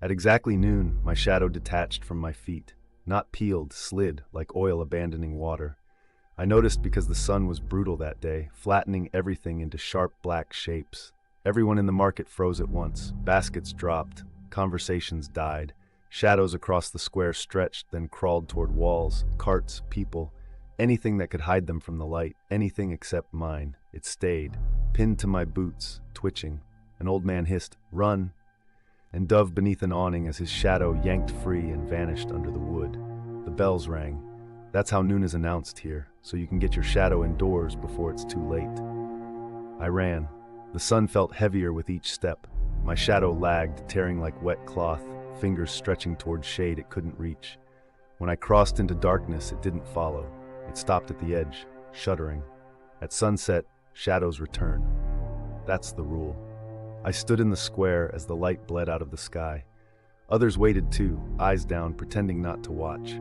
At exactly noon, my shadow detached from my feet, not peeled, slid like oil abandoning water. I noticed because the sun was brutal that day, flattening everything into sharp black shapes. Everyone in the market froze at once, baskets dropped, conversations died. Shadows across the square stretched, then crawled toward walls, carts, people, anything that could hide them from the light, anything except mine. It stayed, pinned to my boots, twitching. An old man hissed, "Run!" and dove beneath an awning as his shadow yanked free and vanished under the wood. The bells rang. That's how noon is announced here, so you can get your shadow indoors before it's too late. I ran. The sun felt heavier with each step. My shadow lagged, tearing like wet cloth, fingers stretching toward shade it couldn't reach. When I crossed into darkness, it didn't follow. It stopped at the edge, shuddering. At sunset, shadows return. That's the rule. I stood in the square as the light bled out of the sky. Others waited too, eyes down, pretending not to watch.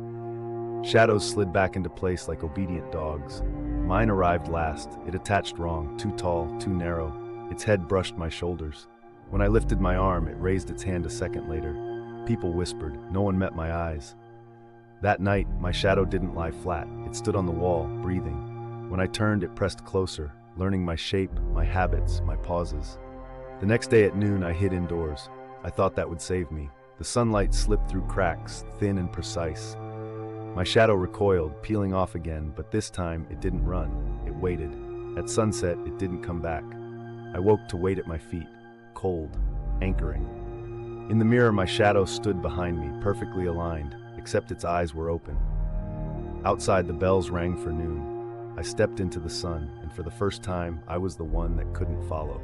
Shadows slid back into place like obedient dogs. Mine arrived last. It attached wrong, too tall, too narrow. Its head brushed my shoulders. When I lifted my arm, it raised its hand a second later. People whispered. No one met my eyes. That night, my shadow didn't lie flat. It stood on the wall, breathing. When I turned, it pressed closer, learning my shape, my habits, my pauses. The next day at noon, I hid indoors. I thought that would save me. The sunlight slipped through cracks, thin and precise. My shadow recoiled, peeling off again, but this time it didn't run. It waited. At sunset, it didn't come back. I woke to wait at my feet, cold, anchoring. In the mirror, my shadow stood behind me, perfectly aligned, except its eyes were open. Outside, the bells rang for noon. I stepped into the sun, and for the first time, I was the one that couldn't follow.